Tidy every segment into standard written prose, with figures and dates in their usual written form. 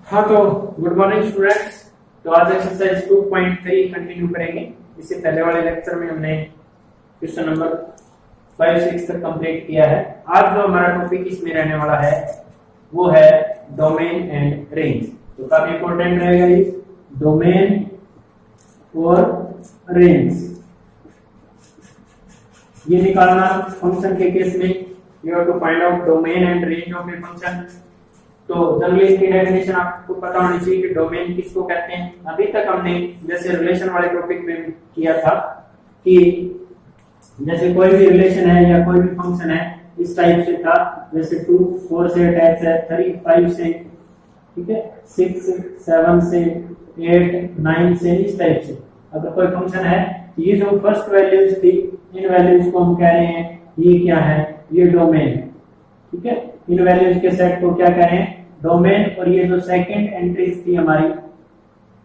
हाँ तो good morning students. तो आज एक्सरसाइज 2.3 कंटिन्यू करेंगे। इससे पहले वाले लेक्चर में हमने क्वेश्चन नंबर 5, 6 तक कंप्लीट किया है। आज जो हमारा टॉपिक इसमें रहने वाला है वो है डोमेन एंड रेंज। तो काफी इंपॉर्टेंट रहेगा ये डोमेन और रेंज। ये निकालना फंक्शन के केस में you have to find out domain and range of a function. तो जनरली इसकी डेफिनेशन आपको पता होनी चाहिए कि डोमेन किसको कहते हैं। अभी तक हमने जैसे रिलेशन वाले टॉपिक में किया था कि जैसे कोई भी रिलेशन है या कोई भी फंक्शन है इस टाइप से था, जैसे 2 4 से अटैच है, 3 5 से, ठीक है, 6 7 से, 8 9 से, इस टाइप से अगर कोई फंक्शन है, ये जो फर्स्ट वैल्यूज थी इन वैल्यूज को हम कह रहे हैं ये क्या है, ये डोमेन है। ठीक है, इन वैल्यूज के सेट को क्या कह रहे हैं, डोमेन। और ये जो सेकंड एंट्रीज थी हमारी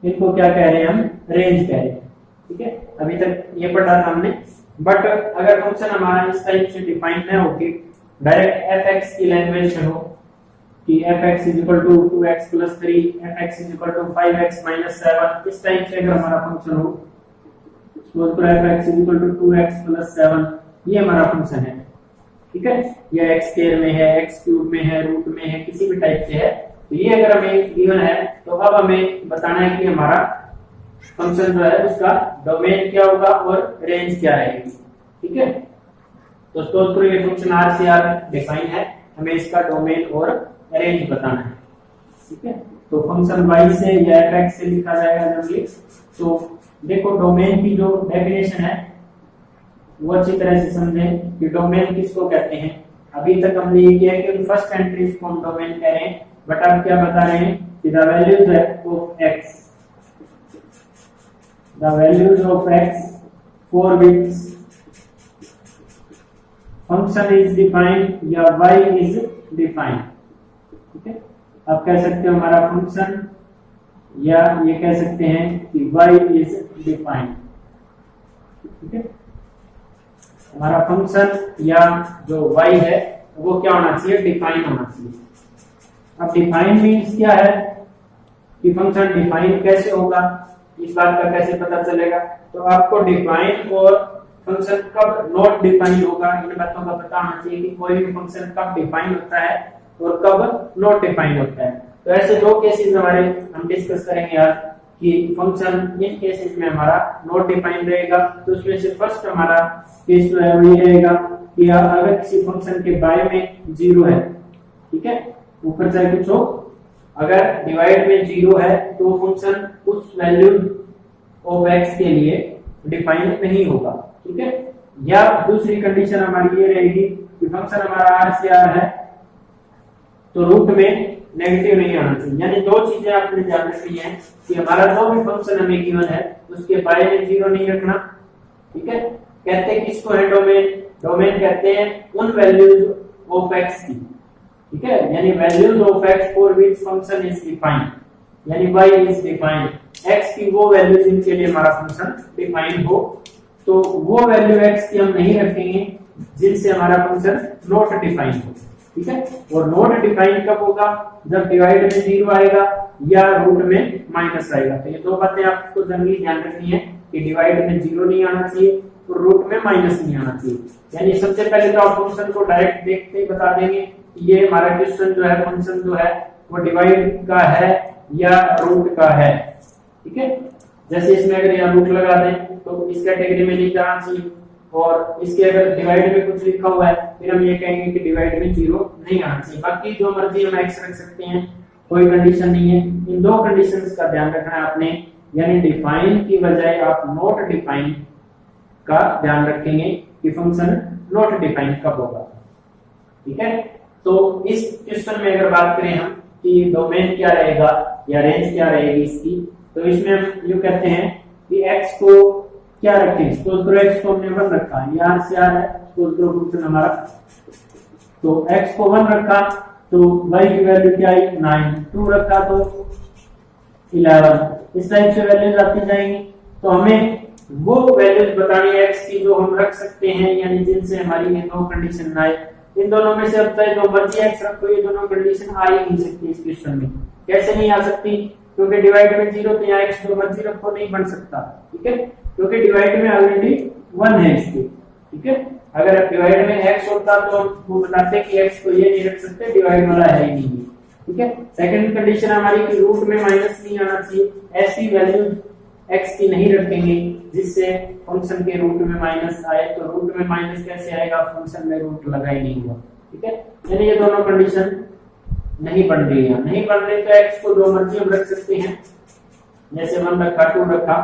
इनको क्या कह रहे हैं, हम रेंज कह रहे हैं। ठीक है, अभी तक ये पढ़ा था हमने। बट अगर फंक्शन हमारा इस टाइप से डिफाइन न हो कि डायरेक्ट fx की लैंग्वेज में हो कि fx = 2x + 3, fx = 5x - 7, इस टाइप से अगर हमारा फंक्शन हो, सपोज करो fx = 2x + 7, ये हमारा फंक्शन है। ठीक है, या x² में है, x³ में है, रूट में है, किसी भी टाइप से है। तो ये अगर हमें गिवन है तो अब हमें बताना है कि हमारा फंक्शन जो है उसका डोमेन क्या होगा और रेंज क्या रहेगी। ठीक है, तो सपोज करो ये फंक्शन R से R डिफाइन है, हमें इसका डोमेन और रेंज बताना है। ठीक है, तो फंक्शन y से या fx से लिखा जाएगा जनरली। तो देखो डोमेन की जो डेफिनेशन है वो अच्छी तरह से समझें कि डोमेन किसको कहते हैं। अभी तक हमने ये किया कि फर्स्ट एंट्रीज को हम डोमेन कह रहे हैं, बट अब क्या बता रहे हैं कि the values of x for which function is defined या y इज डिफाइंड। ठीक है, आप कह सकते हो हमारा फंक्शन, या ये कह सकते हैं कि y इज डिफाइंड। ठीक है, हमारा फंक्शन या जो y है वो क्या होना चाहिए, डिफाइन होना चाहिए। अब डिफाइन मीन्स क्या है कि फंक्शन डिफाइन कैसे होगा, इस बात का कैसे पता चलेगा। तो आपको डिफाइन और फंक्शन कब नॉट डिफाइन होगा इन बातों का पता होना चाहिए कि कोई भी फंक्शन कब डिफाइन होता है और कब नॉट डिफाइन होता है। तो ऐसे दो केसेस हमारे हम डिस्कस करेंगे आज कि फंक्शन इन केसेस में हमारा नॉट डिफाइन रहेगा। तो उसमें से फर्स्ट हमारा केस जो है वो ये रहेगा कि अगर किसी फंक्शन के बाय में 0 है, ठीक है, ऊपर चाहे कुछ हो, अगर डिवाइड में 0 है तो फंक्शन उस वैल्यू ऑफ x के लिए डिफाइन नहीं होगा। ठीक है, या दूसरी कंडीशन हमारी ये रहेगी कि फंक्शन हमारा R से R है तो रूट में नेगेटिव नहीं आना चाहिए। यानी दो चीजें आपने ध्यान रखनी है कि हमारा जो भी फंक्शन हमें गिवन है उसके बाय में 0 नहीं रखना। ठीक है, कहते हैं किसको है डोमेन, डोमेन कहते हैं उन वैल्यूज ऑफ x की। ठीक है, यानी values of x for which function is defined, यानी y इज डिफाइंड, x की वो वैल्यूज जिनके लिए हमारा फंक्शन डिफाइंड हो। तो वो वैल्यू x की हम नहीं रखेंगे जिनसे हमारा फंक्शन नॉट डिफाइंड हो। ठीक है, और नॉट डिफाइन कब होगा, जब डिवाइड में 0 आएगा या रूट में माइनस आएगा। तो ये दो बातें आपको जनरली ध्यान रखनी है कि डिवाइड में 0 नहीं आना चाहिए और रूट में माइनस नहीं आना चाहिए। यानी सबसे पहले तो आप फंक्शन को डायरेक्ट देखते ही बता देंगे कि ये हमारा क्वेश्चन जो है, फंक्शन जो है वो डिवाइड का है या रूट का है। ठीक है, जैसे इसमें अगर यहाँ रूट लगा दें तो इस कैटेगरी में नहीं जाना चाहिए, और इसके अगर डिवाइड में कुछ लिखा हुआ है फिर हम ये कहेंगे कि डिवाइड में 0 नहीं आना चाहिए। बाकी जो मर्जी हम x रख सकते हैं, कोई कंडीशन नहीं है। इन दो कंडीशंस का ध्यान रखना है आपने, यानी डिफाइन की बजाय आप नॉट डिफाइन का ध्यान रखेंगे कि फंक्शन नॉट डिफाइन कब होगा। ठीक है, तो इस क्वेश्चन में अगर बात करें हम कि डोमेन क्या रहेगा या रेंज क्या रहेगी इसकी, तो इसमें हम यूं कहते हैं कि x को क्या रखें, सपोज करो x को हमने 1 रखा, ये R से R है, सपोज करो फंक्शन हमारा, तो x को 1 रखा तो y की वैल्यू क्या आई 9, 2 रखा तो 11 इस टाइप से वैल्यूज आती जाएंगी। तो हमें वो वैल्यूज बतानी है x की जो हम रख सकते हैं, यानी जिनसे हमारी ये दो कंडीशन ना आए। इन दोनों में से अब चाहे जो मर्जी x रखो, ये दोनों कंडीशन आ ही नहीं सकती इस क्वेश्चन में। कैसे नहीं आ सकती? क्योंकि डिवाइड में 0, तो यहाँ x जो मर्जी रखो नहीं बन सकता, ठीक है, क्योंकि डिवाइड में ऑलरेडी 1 है इसके, ठीक है। अगर डिवाइड में x होता तो हम बताते कि x को ये नहीं रख सकते, डिवाइड वाला है ही नहीं, ठीक है। सेकंड कंडीशन हमारी कि रूट में माइनस नहीं आना चाहिए, ऐसी वैल्यू x की नहीं रखेंगे जिससे फंक्शन के रूट में माइनस आए। तो रूट में माइनस कैसे आएगा? फंक्शन में रूट लगा ही नहीं हुआ, ठीक है। यानी ये दोनों कंडीशन नहीं बन रही है। नहीं बन रही तो x को जो मर्जी हम रख सकते हैं, जैसे 1 रखा 2 रखा,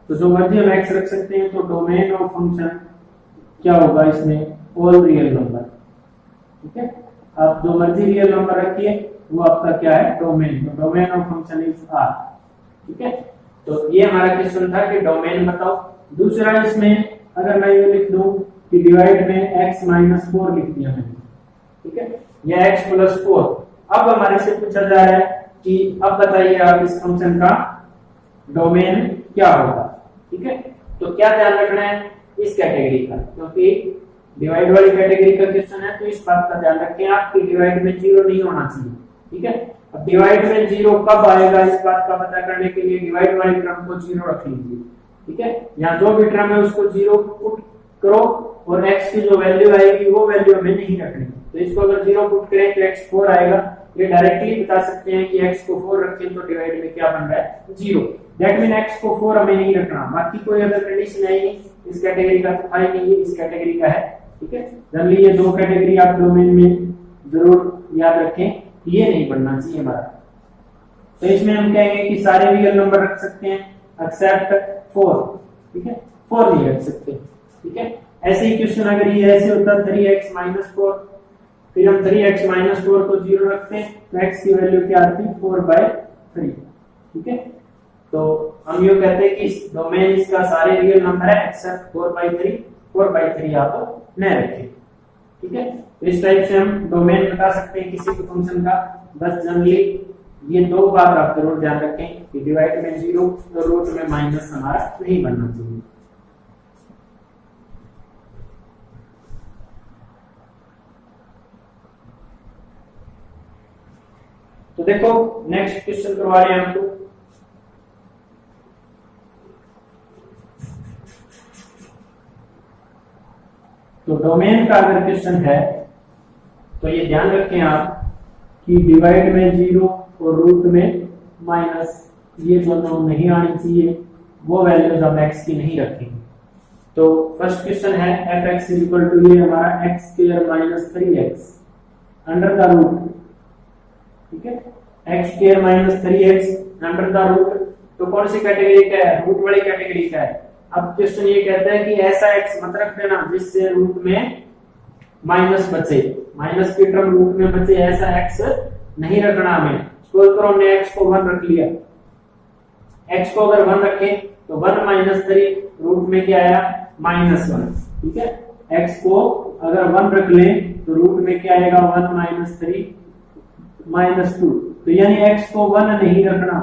तो जो मर्जी हम x रख सकते हैं। तो डोमेन ऑफ फंक्शन क्या होगा इसमें? ऑल रियल नंबर, ठीक है। आप जो मर्जी रियल नंबर रखिए, वो आपका क्या है? डोमेन। तो domain of function is R, ठीक है। तो ये हमारा क्वेश्चन था कि डोमेन बताओ। दूसरा इसमें अगर मैं ये लिख दूं कि डिवाइड में x - 4 लिख दिया मैंने, ठीक है, या x + 4। अब हमारे से पूछा जा रहा है कि अब बताइए आप इस फंक्शन का डोमेन क्या होगा, ठीक है। तो क्या ध्यान रखना है इस कैटेगरी का, क्योंकि डिवाइड वाली कैटेगरी का क्वेश्चन है, तो इस बात का ध्यान रखें आप कि डिवाइड में 0 नहीं होना चाहिए, ठीक है। अब डिवाइड में 0 कब आएगा, इस बात का पता करने के लिए डिवाइड वाली टर्म को 0 रख लीजिए, ठीक है। यहाँ जो भी टर्म है उसको 0 पुट करो और x की जो वैल्यू आएगी वो वैल्यू हमें नहीं रखनी। तो इसको अगर 0 पुट करें तो x 4 आएगा। ये डायरेक्टली बता सकते हैं कि x को 4 रखें तो डिवाइड में क्या बन रहा है? 0। दैट मीन x को 4 हमें नहीं रखना। बाकी कोई अगर कंडीशन है नहीं इस कैटेगरी का, तो है नहीं, इस कैटेगरी का है, ठीक है। जनरली ये दो कैटेगरी आप डोमेन में जरूर याद रखें, ये नहीं बनना चाहिए हमारा। तो इसमें हम कहेंगे कि सारे रियल नंबर रख सकते हैं एक्सेप्ट 4, ठीक है, 4 नहीं रख सकते, ठीक है। ऐसे ही क्वेश्चन अगर ये ऐसे होता 3x - 4, फिर हम 3x - 4 को 0 रखते हैं तो x की वैल्यू क्या आती है? 4/3, ठीक है। तो हम ये कहते हैं कि डोमेन इसका सारे रियल नंबर है एक्सेप्ट 4/3। 4/3 आप न रखें, ठीक है। तो इस टाइप से हम डोमेन बता सकते हैं किसी भी फंक्शन का। बस जनरली ये दो बात आप जरूर ध्यान रखें कि डिवाइड में 0 तो रूट में माइनस हमारा नहीं बनना चाहिए। तो देखो नेक्स्ट क्वेश्चन करवा रहे हैं हमको। तो डोमेन का अगर क्वेश्चन है तो ये ध्यान रखें आप कि डिवाइड में 0 और रूट में माइनस, ये दोनों नहीं आनी चाहिए, वो वैल्यूज हम x की नहीं रखेंगे। तो फर्स्ट क्वेश्चन है f(x) ये हमारा x² - 3x under the root, ठीक है, x² - 3x under the root. तो कौन सी कैटेगरी का है? रूट वाली कैटेगरी का है। अब क्वेश्चन ये कहता है कि ऐसा x मत रख देना जिससे रूट में माइनस बचे, माइनस की टर्म रूट में बचे, ऐसा x नहीं रखना हमें। सपोज करो हमने x को 1 रख लिया, x को अगर 1 रखें तो 1 - 3 रूट में क्या आया? -1, ठीक है। x को अगर 1 रख लें तो रूट में क्या आएगा? 1 - 3 -2। तो यानी x को 1 नहीं रखना,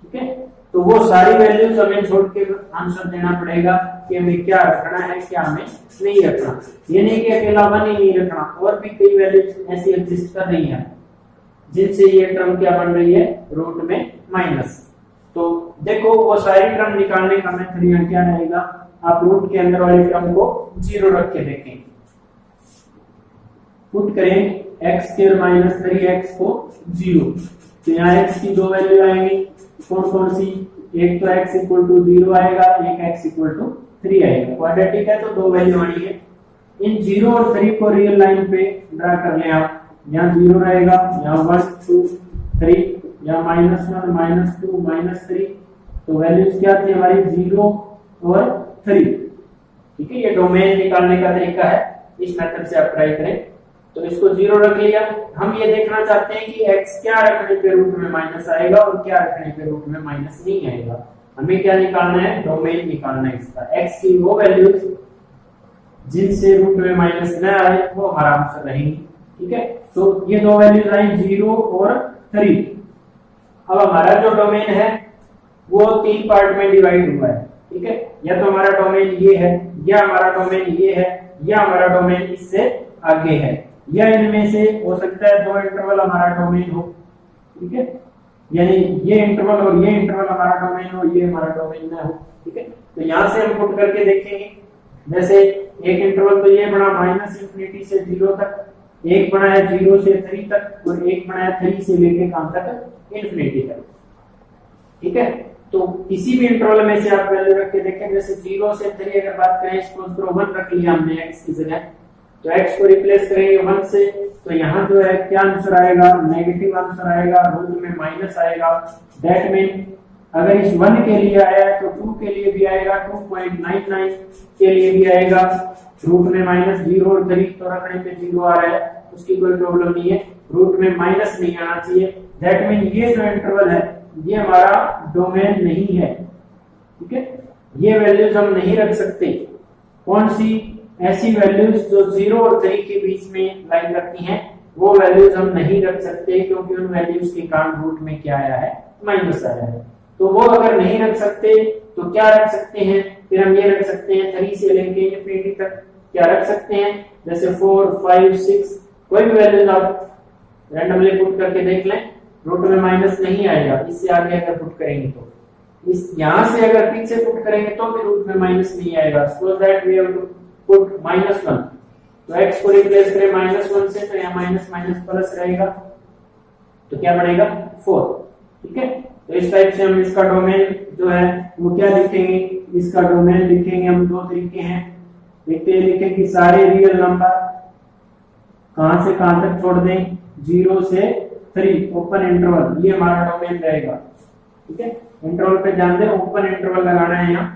ठीक है। तो वो सारी वैल्यूज हमें छोड़ के आंसर देना पड़ेगा कि हमें क्या रखना है, क्या हमें नहीं रखना। ये नहीं कि अकेला 1 ही नहीं रखना, और भी कई वैल्यूज ऐसी एग्जिस्ट कर रही हैं जिनसे ये टर्म क्या बन रही है? रूट में माइनस। तो देखो वो सारी टर्म निकालने का मेथड यहाँ क्या रहेगा? आप रूट के अंदर वाली टर्म को 0 रख के देखें, पुट करें x² - 3x को 0। तो यहाँ x की दो वैल्यू आएंगी, कौन कौन सी? एक तो x = 0 आएगा, एक x = 3 आएगा। क्वाड्रेटिक है तो दो वैल्यू आनी है। इन 0 और 3 को रियल लाइन पे ड्रा कर लें आप। यहाँ 0 रहेगा, यहाँ 1 2 3, यहाँ -1 -2 -3। तो वैल्यूज क्या थी हमारी? 0 और 3, ठीक है। ये डोमेन निकालने का तरीका है, इस मेथड से आप ट्राई करें। तो इसको 0 रख लिया। हम ये देखना चाहते हैं कि x क्या रखने पे रूट में माइनस आएगा और क्या रखने पे रूट में माइनस नहीं आएगा। हमें क्या निकालना है? डोमेन निकालना है इसका। x की वो वैल्यूज जिनसे रूट में माइनस न आए वो हमारा आंसर रहेंगी, ठीक है। तो ये दो वैल्यूज आई 0 और 3। अब हमारा जो डोमेन है वो 3 पार्ट में डिवाइड हुआ है, ठीक है। या तो हमारा डोमेन ये है, या हमारा डोमेन ये है, या हमारा डोमेन इससे आगे है, या इनमें से हो सकता है 2 इंटरवल हमारा डोमेन हो, ठीक है। यानी ये इंटरवल और ये इंटरवल हमारा डोमेन हो, ये हमारा डोमेन ना हो, ठीक है। तो यहां से हम पुट करके देखेंगे। जैसे एक इंटरवल तो ये बना -∞ से 0 तक, एक बना है 0 से 3 तक, और एक बना है 3 से लेके कहां तक, इन्फिनिटी तक, ठीक है। तो किसी भी इंटरवल में से आप वैल्यू रख के देखें। जैसे 0 से 3 अगर बात करें, सपोज करो 1 रख लिया हमने x की जगह, तो x को रिप्लेस करेंगे 1 से, तो यहाँ जो है क्या आंसर आएगा, नेगेटिव आंसर आएगा, रूट में माइनस आएगा। दैट मीन अगर इस 1 के लिए आया है तो 2 के लिए भी आएगा, 2.99 के लिए भी आएगा। रूट में -0 और 3 तो रखने पे 0 आ रहा है, उसकी कोई प्रॉब्लम नहीं है, रूट में माइनस नहीं आना चाहिए। दैट मीन ये जो इंटरवल है ये हमारा डोमेन नहीं है, ठीक है। ये वैल्यूज हम नहीं रख सकते। कौन सी? ऐसी वैल्यूज जो 0 और 3 के बीच में लाइन रखती हैं, वो वैल्यूज हम नहीं रख सकते, क्योंकि उन वैल्यूज के कारण रूट में क्या आया है, माइनस आया है। तो वो अगर नहीं रख सकते तो क्या रख सकते हैं? फिर हम ये रख सकते हैं 3 से लेके इन्फिनिटी तक क्या रख सकते हैं, जैसे 4, 5, 6, कोई भी वैल्यूज आप रैंडमली पुट करके देख लें, रूट में माइनस नहीं आएगा। इससे आगे अगर पुट करेंगे तो, इस यहां से अगर पीछे पुट करेंगे तो भी रूट में माइनस नहीं आएगा। Suppose that we have to put -1, तो x को रिप्लेस करें -1 से, तो यहाँ माइनस माइनस प्लस रहेगा, तो क्या बनेगा 4, ठीक है। तो इस टाइप से हम इसका डोमेन जो है वो क्या लिखेंगे, इसका डोमेन लिखेंगे हम 2 तरीके हैं। देखते हैं, लिखें कि सारे रियल नंबर कहां से कहां तक छोड़ दें, 0 से 3 ओपन इंटरवल, ये हमारा डोमेन रहेगा, ठीक है। इंटरवल पे ध्यान दें, ओपन इंटरवल लगाना है यहाँ।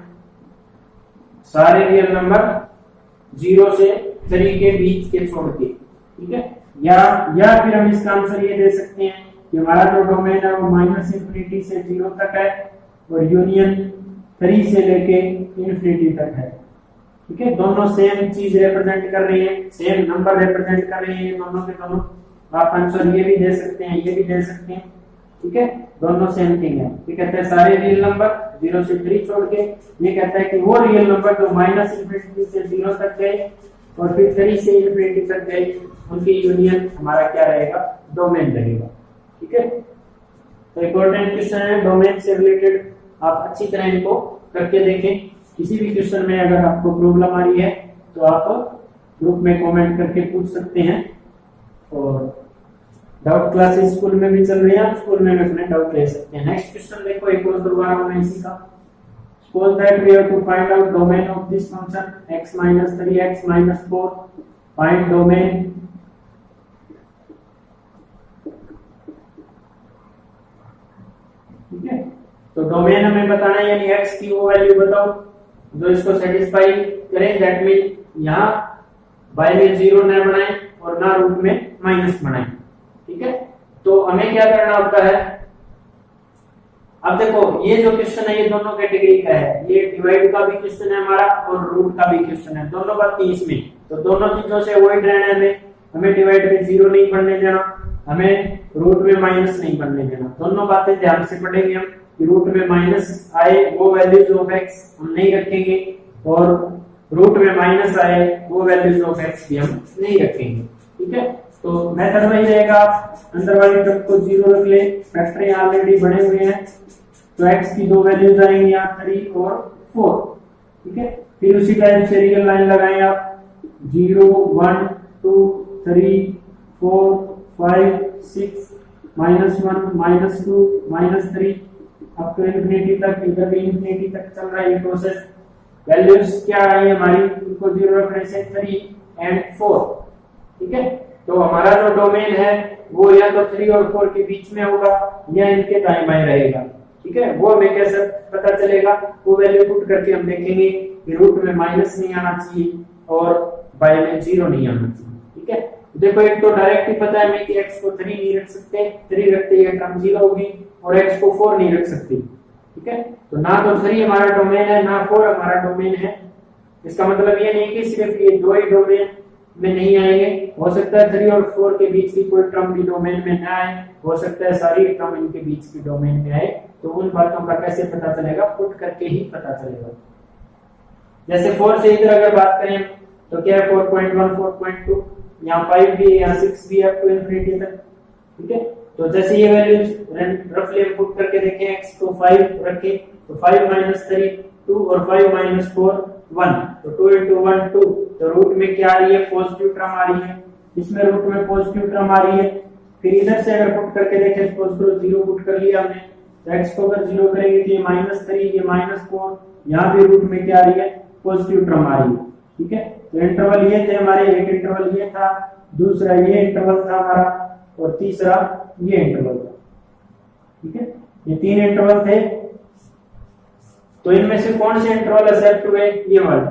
सारे रियल नंबर 0 से 3 के बीच के छोड़ के, ठीक है। या फिर हम इसका आंसर ये दे सकते हैं कि हमारा जो डोमेन है वो -∞ से 0 तक है और यूनियन 3 से लेके इन्फिनिटी तक है, ठीक है। दोनों सेम चीज रिप्रेजेंट कर रही है, सेम नंबर रिप्रेजेंट कर रही है, दोनों के दोनों। आप आंसर ये भी दे सकते हैं, ये भी दे सकते हैं, ठीक है। दोनों सेम थिंग है। ये कहते हैं सारे रियल नंबर 0 से 3 छोड़ के, ये कहता है कि वो रियल नंबर जो -∞ से 0 तक गए और फिर 3 से इन्फिनिटी तक गए, उनकी यूनियन हमारा क्या रहेगा, डोमेन रहेगा, ठीक है। तो इंपॉर्टेंट क्वेश्चन है डोमेन से रिलेटेड, आप अच्छी तरह इनको करके देखें। किसी भी क्वेश्चन में अगर आपको प्रॉब्लम आ रही है तो आप ग्रुप में कमेंट करके पूछ सकते हैं, और डाउट क्लासेस स्कूल में भी चल रही है, आप स्कूल में भी अपने डाउट ले सकते हैं। नेक्स्ट क्वेश्चन देखो, एक और दोबारा हमने इसी का। Suppose that we have to find out domain of this function x - 3 x - 4, find domain. ठीक है, तो डोमेन हमें बताना है, यानी x की वो वैल्यू बताओ जो इसको सेटिस्फाई करें। दैट मीन यहाँ बाय में 0 ना बनाएं और ना रूट में माइनस बनाएं, ठीक है। तो हमें क्या करना होता है, अब देखो ये जो क्वेश्चन है ये दोनों कैटेगरी का है, ये डिवाइड का भी क्वेश्चन है हमारा और रूट का भी क्वेश्चन है, दोनों बातें इसमें। तो दोनों चीजों से अवॉइड रहना है, हमें डिवाइड में 0 नहीं पढ़ने देना, हमें रूट में माइनस नहीं पढ़ने देना। दोनों बातें ध्यान से पढ़ेंगे हम कि रूट में माइनस आए वो वैल्यूज ऑफ x हम नहीं रखेंगे, और रूट में माइनस आए वो वैल्यूज ऑफ x भी हम नहीं रखेंगे, ठीक है। तो मेथड वही रहेगा, अंदर वाली टर्म को 0 रख ले, फैक्टर यहाँ ऑलरेडी बने हुए हैं, तो x की 2 वैल्यूज आएंगी यहाँ 3 और 4, ठीक है। फिर उसी टाइप से रियल लाइन लगाएं आप, 0 1 2 3 4 5 6 -1 -2 -3 अब तो इन्फिनिटी तक, इधर भी इन्फिनिटी तक चल रहा है ये प्रोसेस। वैल्यूज क्या आई हमारी, इनको 0 रखने से 3 और 4, ठीक है। तो हमारा जो डोमेन है वो या तो 3 और 4 के बीच में होगा या इनके दाएं बाएं रहेगा, ठीक है। वो हमें कैसे पता चलेगा, वो वैल्यू पुट करके हम देखेंगे कि रूट में माइनस नहीं आना चाहिए और बाय में 0 नहीं आना चाहिए, ठीक है। देखो एक तो डायरेक्ट ही पता है हमें कि x को 3 नहीं रख सकते, 3 रखते ही टर्म 0 होगी, और x को 4 नहीं रख सकते, ठीक है। तो ना तो 3 हमारा डोमेन है ना 4 हमारा डोमेन है। इसका मतलब ये नहीं कि सिर्फ ये 2 ही डोमेन में नहीं आएंगे, हो सकता है 3 और 4 के बीच की कोई टर्म भी डोमेन में ना आए, हो सकता है सारी टर्म इनके बीच की डोमेन में आए। तो उन बातों का कैसे पता चलेगा, पुट करके ही पता चलेगा। जैसे 4 से इधर अगर बात करें तो क्या है 4.1 4.2, यहाँ 5 भी है, यहाँ 6 भी है अप टू इंफिनिटी तक। ठीक है, तो जैसे ये वैल्यूज रफली हम पुट करके देखें, x को 5 रखें तो 5 - 3 2 और 5 - 4 1, तो 2 × 1 2, तो रूट में क्या आ रही है, पॉजिटिव टर्म आ रही है, इसमें रूट में पॉजिटिव टर्म आ रही है। फिर इधर से अगर पुट करके देखें, सपोज करो 0 पुट कर लिया हमने, तो x को अगर 0 करेंगे तो ये -3 ये -4, यहाँ भी रूट में क्या आ रही है, पॉजिटिव टर्म आ रही है। ठीक है, तो इंटरवल ये थे हमारे, एक इंटरवल ये था, दूसरा ये इंटरवल था हमारा, और तीसरा ये इंटरवल था। ठीक है, ये 3 इंटरवल थे। तो इनमें से कौन से इंटरवल एक्सेप्ट हुए, ये वाला।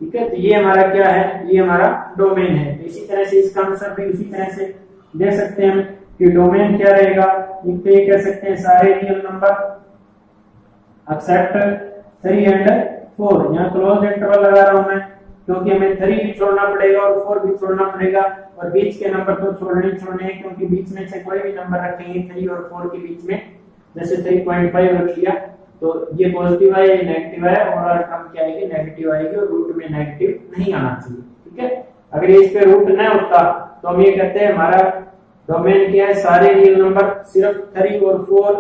ठीक है, तो ये हमारा क्या है, ये हमारा डोमेन है। तो इसी तरह से इसका आंसर भी उसी तरह से दे सकते हैं कि डोमेन क्या रहेगा। एक तो ये कह सकते हैं सारे रियल नंबर एक्सेप्ट 3 एंड 4, यहाँ क्लोज इंटरवल लगा रहा हूं मैं क्योंकि हमें 3 भी छोड़ना पड़ेगा और 4 भी छोड़ना पड़ेगा, और बीच के नंबर तो छोड़ने हैं क्योंकि बीच में से कोई भी नंबर रखेंगे 3 और 4 के बीच में, जैसे 3.5 रख लिया तो ये पॉजिटिव है, ये नेगेटिव है, और टर्म क्या आएगी, नेगेटिव आएगी, और रूट में नेगेटिव नहीं आना चाहिए। ठीक है, अगर इस पे रूट न होता तो हम ये कहते हैं हमारा डोमेन क्या है, सारे रियल नंबर सिर्फ 3 और 4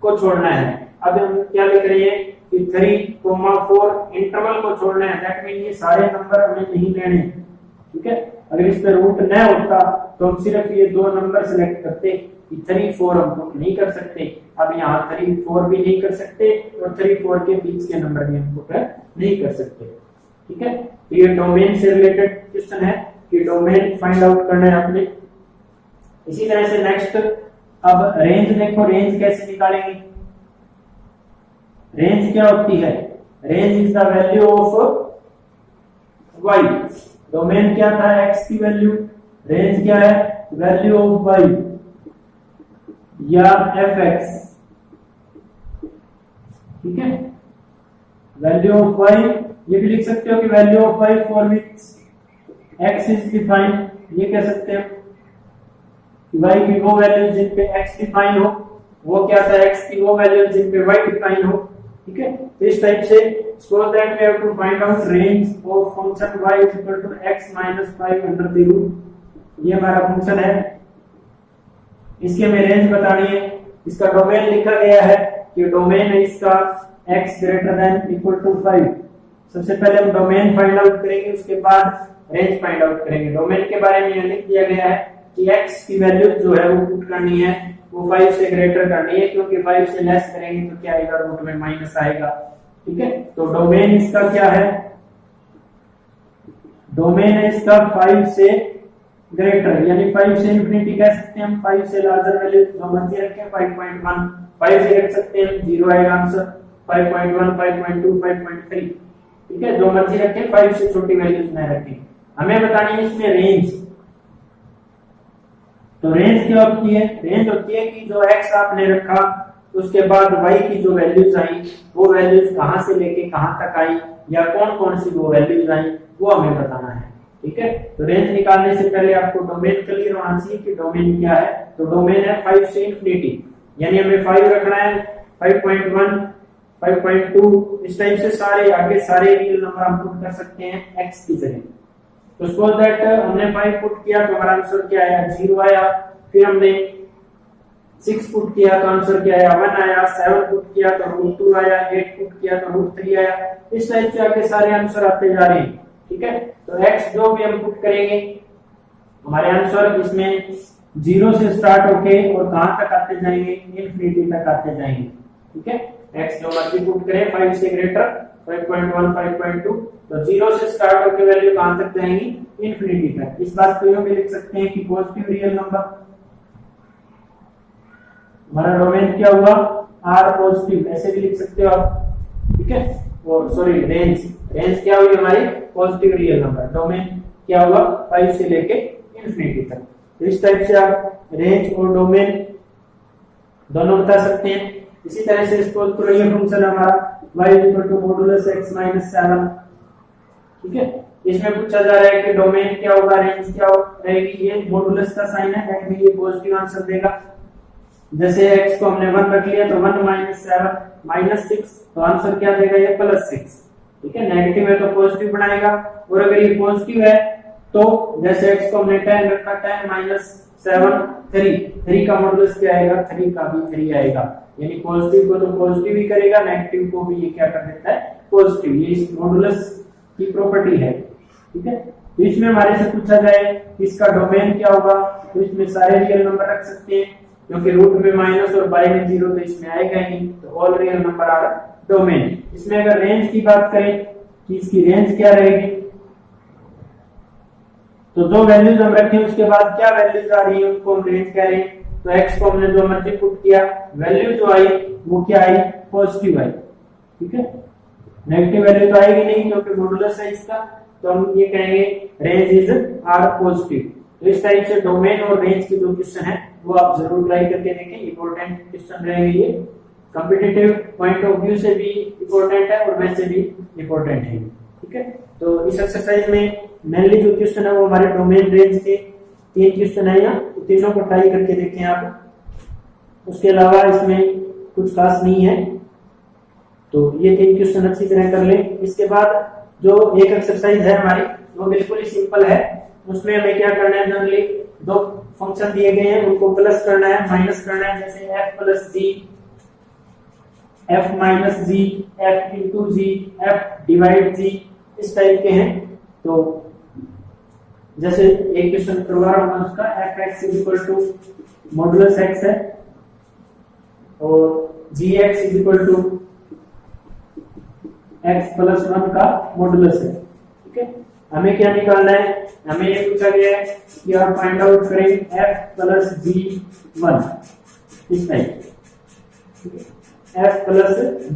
को छोड़ना है। अब हम क्या लिख रहे हैं कि 3, 4 इंटरवल को छोड़ना है, दैट मीन ये सारे नंबर हमें नहीं लेने। ठीक है, अगर इस पे रूट न होता तो हम सिर्फ ये 2 नंबर सिलेक्ट करते, 3 4 हम पुट नहीं कर सकते। अब यहाँ 3 4 भी नहीं कर सकते और 3 4 के बीच के नंबर भी हम पुट नहीं कर सकते। ठीक है, तो ये डोमेन से रिलेटेड क्वेश्चन है कि डोमेन फाइंड आउट करना है आपने। इसी तरह से नेक्स्ट, अब रेंज देखो, रेंज कैसे निकालेंगे। रेंज क्या होती है, range is the value of y, domain क्या था, x की वैल्यू, रेंज क्या है, वैल्यू ऑफ y या fx। ठीक है, वैल्यू ऑफ y, ये भी लिख सकते हो कि value of y for which x is defined, ये कह सकते हैं y की वो वैल्यू जिन पे x डिफाइन हो, वो क्या था, x की वो वैल्यू जिन पे y डिफाइन हो। ठीक है, तो इस टाइप से so that we have to find out range of function y is equal to x - 5 under the root, ये हमारा फंक्शन है, इसके हमें रेंज बतानी है। इसका डोमेन लिखा गया है कि डोमेन है इसका x greater than equal to 5। सबसे पहले हम डोमेन फाइंड आउट करेंगे, उसके बाद रेंज फाइंड आउट करेंगे। डोमेन के बारे में लिख दिया गया है कि x की वैल्यू जो है वो पुट करनी है, वो 5 से ग्रेटर करनी है, क्योंकि 5 से लेस करेंगे तो क्या आएगा, रूट में माइनस आएगा। ठीक है, तो डोमेन इसका क्या है, डोमेन है इसका 5 से ग्रेटर, यानी 5 से इंफिनिटी कह सकते हैं हम, 5 से लार्जर वैल्यू जो मर्जी रखें, 5.1 5 से रख सकते हैं, 0 आएगा आंसर, 5.1 5.2 5.3। ठीक है, जो मर्जी रखें, 5 से छोटी वैल्यूज न रखें। हमें बतानी है इसमें रेंज। तो रेंज क्या होती है, रेंज होती है कि जो x आपने रखा उसके बाद y की जो वैल्यूज आई, वो वैल्यूज कहां से लेके कहां तक आई, या कौन कौन सी वो वैल्यूज आई, वो हमें बताना है। ठीक है, तो रेंज निकालने से पहले आपको डोमेन क्लियर होना चाहिए कि डोमेन क्या है। तो डोमेन है 5 से इंफिनिटी, यानी हमें 5 रखना है, 5.1 5.2, इस टाइप से सारे आगे सारे रियल नंबर हम पुट कर सकते हैं x की जगह। तो सपोज दैट हमने 5 पुट किया तो हमारा आंसर क्या आया, 0 आया। फिर हमने 6 पुट किया तो आंसर क्या आया, 1 आया। 7 पुट किया तो √2 आया। 8 पुट किया तो √3 आया। इस टाइप से आगे सारे आंसर आते जा रहे हैं। ठीक है, तो x जो भी हम पुट करेंगे हमारे आंसर इसमें 0 से स्टार्ट होके और कहां तक आते जाएंगे, इंफिनिटी तक आते जाएंगे। ठीक है, x जो मर्जी पुट करें 5 से ग्रेटर 5.1 5.2, तो 0 से स्टार्ट होकर वैल्यू कहां तक जाएंगी, इंफिनिटी तक। इस बात को यूं भी लिख सकते हैं कि पॉजिटिव रियल नंबर, हमारा डोमेन क्या हुआ, r पॉजिटिव, ऐसे भी लिख सकते हो आप। ठीक है, और सॉरी रेंज, रेंज क्या हुई हमारी, पॉजिटिव रियल नंबर, डोमेन क्या हुआ 5 से लेके इंफिनिटी तक। तो इस टाइप से आप रेंज और डोमेन दोनों बता सकते हैं। इसी तरह से सपोज करो ये फंक्शन हमारा y = (x - 7). ठीक है, इसमें पूछा जा रहा है कि डोमेन क्या होगा, रेंज क्या रहेगी। ये मॉडुलस का साइन है, दैट मीन ये पॉजिटिव आंसर देगा। जैसे x को हमने 1 रख लिया तो 1 - 7 - 6, तो आंसर क्या देगा ये +6। ठीक है, नेगेटिव है तो पॉजिटिव बनाएगा। और अगर ये पॉजिटिव है तो जैसे x को हमने 10 रखा, 10 - 7 3 का मॉडुलस क्या आएगा, 3 का भी 3 आएगा। यानी पॉजिटिव को तो पॉजिटिव ही करेगा, नेगेटिव को भी ये क्या कर देता है, पॉजिटिव। ये इस मॉडुलस की प्रॉपर्टी है। ठीक है, तो इसमें हमारे से पूछा जाए इसका डोमेन क्या होगा, तो इसमें सारे रियल नंबर रख सकते हैं, क्योंकि रूट में माइनस और बाई में 0 तो इसमें आएगा ही नहीं, तो all real number are domain. इसमें अगर रेंज की बात करें कि इसकी रेंज क्या रहेगी, तो जो वैल्यूज हम रखें उसके बाद क्या वैल्यूज आ रही है उनको हम रेंज कह रहे हैं। तो x को हमने जो मर्जी पुट किया, वैल्यू जो आई वो क्या आई, पॉजिटिव आई। ठीक है, नेगेटिव वैल्यू तो आएगी नहीं क्योंकि मॉडुलस है इसका, तो हम ये कहेंगे रेंज इज आर पॉजिटिव। तो इस टाइप से डोमेन और रेंज के जो क्वेश्चन है वो आप जरूर ट्राई करके देखें, इंपॉर्टेंट क्वेश्चन रहेंगे ये, कॉम्पिटिटिव पॉइंट ऑफ व्यू से भी इंपॉर्टेंट है और वैसे भी इंपॉर्टेंट है। ठीक है, तो इस एक्सरसाइज में मेनली जो क्वेश्चन है वो हमारे डोमेन रेंज के 3 क्वेश्चन है, यहाँ तीनों को ट्राई करके देखें आप। उसके अलावा इसमें कुछ खास नहीं है, तो ये 3 क्वेश्चन अच्छी तरह कर लें। इसके बाद जो एक एक्सरसाइज है हमारी वो बिल्कुल ही सिंपल है। उसमें हमें क्या करना है, जनरली 2 फंक्शन दिए गए हैं उनको प्लस करना है, माइनस करना है। जैसे f + g, f - g, f * g, f / g, इस टाइप के हैं। तो जैसे एक क्वेश्चन करवा रहा हूं उसका, fx = मॉडुलस x है और gx = x + 1 का मॉडुलस है। ठीक है, हमें क्या निकालना है, हमें ये पूछा गया है कि आप फाइंड आउट करें f + g1, इस टाइप f +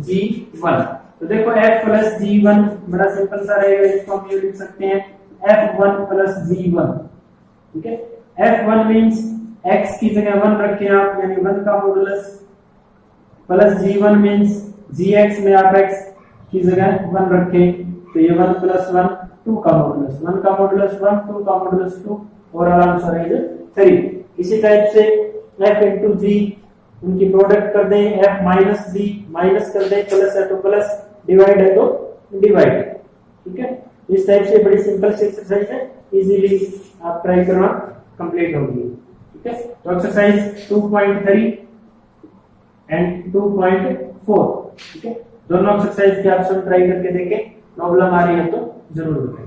g1। तो देखो f + g1 बड़ा सिंपल सा रहेगा, इसको हम ये लिख सकते हैं f1 + g1। ठीक है, f1 मींस x की जगह 1 रखें आप, यानी 1 का modulus, plus g1 means gx में आप x की जगह 1 रखें, तो ये 1 + 1 2 का मॉडुलस, 1 का मॉडुलस 1, 2 का मॉडुलस 2 और आंसर है 3। इसी टाइप से f * g उनकी प्रोडक्ट कर दें, f - g माइनस कर दें, प्लस है तो प्लस, डिवाइड है तो डिवाइड। ठीक है, इस टाइप से बड़ी सिंपल सी एक्सरसाइज है, इजीली आप ट्राई करना, कंप्लीट होगी। ठीक है, तो एक्सरसाइज 2.3 एंड 2.4। ठीक है, दोनों एक्सरसाइज के ऑप्शन ट्राई करके देखें, प्रॉब्लम आ रही है तो जरूर बताएं।